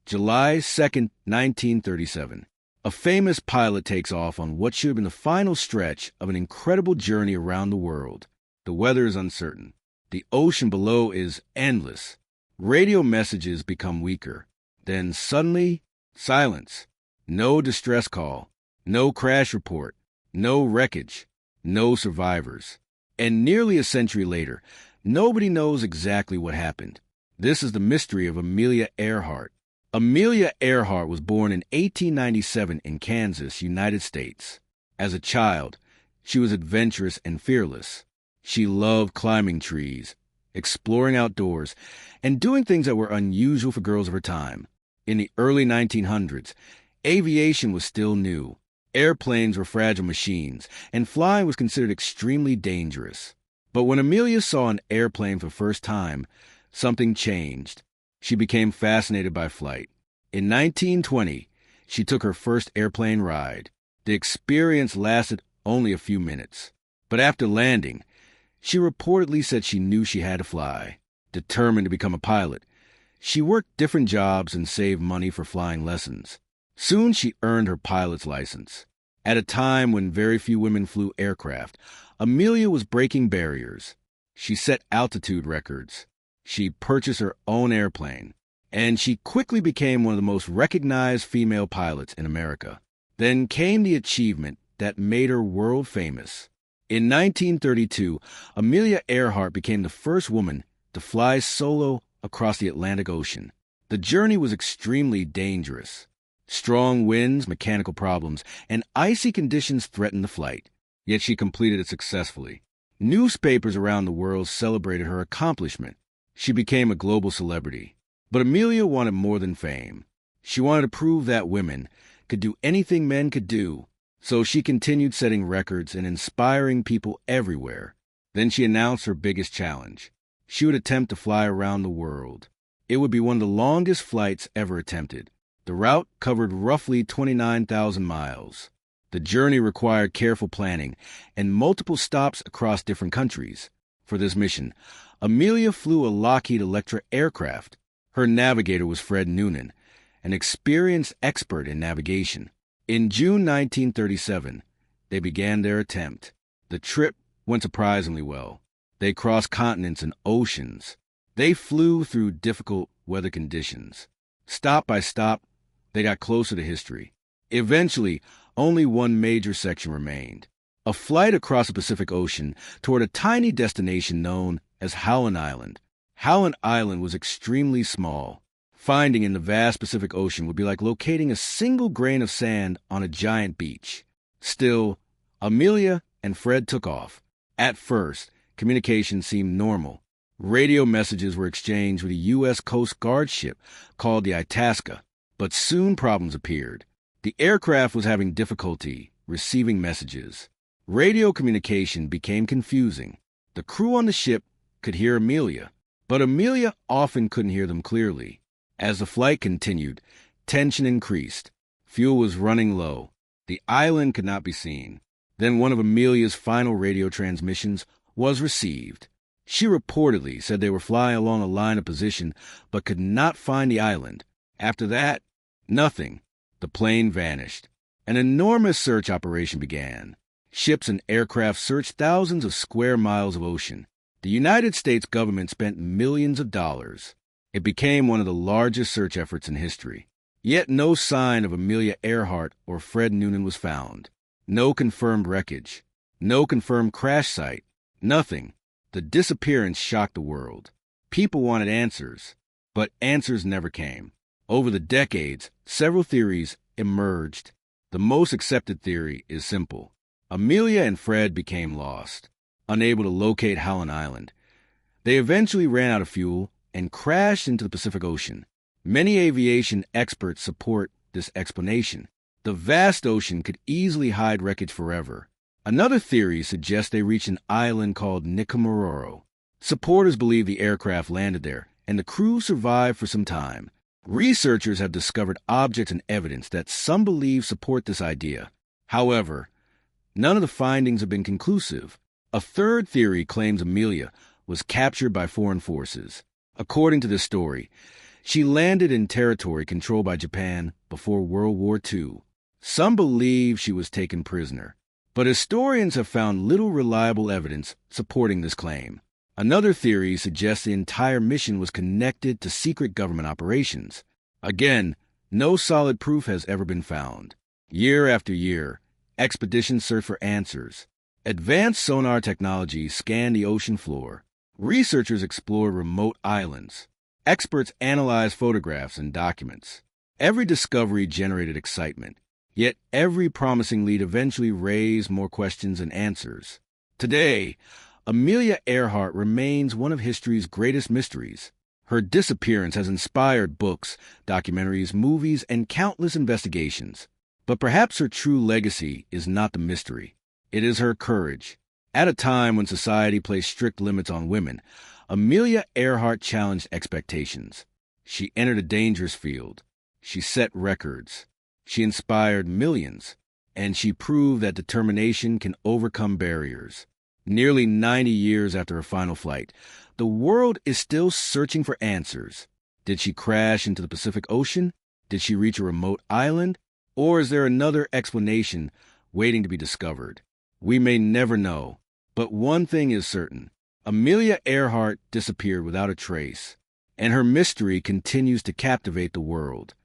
July 2nd, 1937. A famous pilot takes off on what should have been the final stretch of an incredible journey around the world. The weather is uncertain. The ocean below is endless. Radio messages become weaker. Then suddenly, silence. No distress call. No crash report. No wreckage. No survivors. And nearly a century later, nobody knows exactly what happened. This is the mystery of Amelia Earhart. Amelia Earhart was born in 1897 in Kansas, United States. As a child, she was adventurous and fearless. She loved climbing trees, exploring outdoors, and doing things that were unusual for girls of her time. In the early 1900s, aviation was still new. Airplanes were fragile machines, and flying was considered extremely dangerous. But when Amelia saw an airplane for the first time, something changed. She became fascinated by flight. In 1920, she took her first airplane ride. The experience lasted only a few minutes. But after landing, she reportedly said she knew she had to fly. Determined to become a pilot, she worked different jobs and saved money for flying lessons. Soon she earned her pilot's license. At a time when very few women flew aircraft, Amelia was breaking barriers. She set altitude records. She purchased her own airplane, and she quickly became one of the most recognized female pilots in America. Then came the achievement that made her world famous. In 1932, Amelia Earhart became the first woman to fly solo across the Atlantic Ocean. The journey was extremely dangerous. Strong winds, mechanical problems, and icy conditions threatened the flight, yet she completed it successfully. Newspapers around the world celebrated her accomplishment. She became a global celebrity. But Amelia wanted more than fame. She wanted to prove that women could do anything men could do, so she continued setting records and inspiring people everywhere. Then she announced her biggest challenge. She would attempt to fly around the world. It would be one of the longest flights ever attempted. The route covered roughly 29,000 miles. The journey required careful planning and multiple stops across different countries. For this mission, Amelia flew a Lockheed Electra aircraft. Her navigator was Fred Noonan, an experienced expert in navigation. In June 1937, they began their attempt. The trip went surprisingly well. They crossed continents and oceans. They flew through difficult weather conditions. Stop by stop, they got closer to history. Eventually, only one major section remained. A flight across the Pacific Ocean toward a tiny destination known as Howland Island. Howland Island was extremely small. Finding in the vast Pacific Ocean would be like locating a single grain of sand on a giant beach. Still, Amelia and Fred took off. At first, communication seemed normal. Radio messages were exchanged with a U.S. Coast Guard ship called the Itasca, but soon problems appeared. The aircraft was having difficulty receiving messages. Radio communication became confusing. The crew on the ship could hear Amelia, but Amelia often couldn't hear them clearly. As the flight continued, tension increased. Fuel was running low. The island could not be seen. Then one of Amelia's final radio transmissions was received. She reportedly said they were flying along a line of position but could not find the island. After that, nothing. The plane vanished. An enormous search operation began. Ships and aircraft searched thousands of square miles of ocean. The United States government spent millions of dollars. It became one of the largest search efforts in history. Yet no sign of Amelia Earhart or Fred Noonan was found. No confirmed wreckage. No confirmed crash site. Nothing. The disappearance shocked the world. People wanted answers, but answers never came. Over the decades, several theories emerged. The most accepted theory is simple. Amelia and Fred became lost, unable to locate Howland Island. They eventually ran out of fuel and crashed into the Pacific Ocean. Many aviation experts support this explanation. The vast ocean could easily hide wreckage forever. Another theory suggests they reached an island called Nicomaroro. Supporters believe the aircraft landed there, and the crew survived for some time. Researchers have discovered objects and evidence that some believe support this idea. However, none of the findings have been conclusive. A third theory claims Amelia was captured by foreign forces. According to this story, She landed in territory controlled by Japan before World War II. Some believe she was taken prisoner, but historians have found little reliable evidence supporting this claim. Another theory suggests the entire mission was connected to secret government operations. Again, no solid proof has ever been found. Year after year, expeditions search for answers. Advanced sonar technology scanned the ocean floor. Researchers explored remote islands. Experts analyzed photographs and documents. Every discovery generated excitement, yet every promising lead eventually raised more questions than answers. Today, Amelia Earhart remains one of history's greatest mysteries. Her disappearance has inspired books, documentaries, movies, and countless investigations. But perhaps her true legacy is not the mystery. It is her courage. At a time when society placed strict limits on women, Amelia Earhart challenged expectations. She entered a dangerous field. She set records. She inspired millions. And she proved that determination can overcome barriers. Nearly 90 years after her final flight, the world is still searching for answers. Did she crash into the Pacific Ocean? Did she reach a remote island? Or is there another explanation waiting to be discovered? We may never know, but one thing is certain. Amelia Earhart disappeared without a trace, and her mystery continues to captivate the world.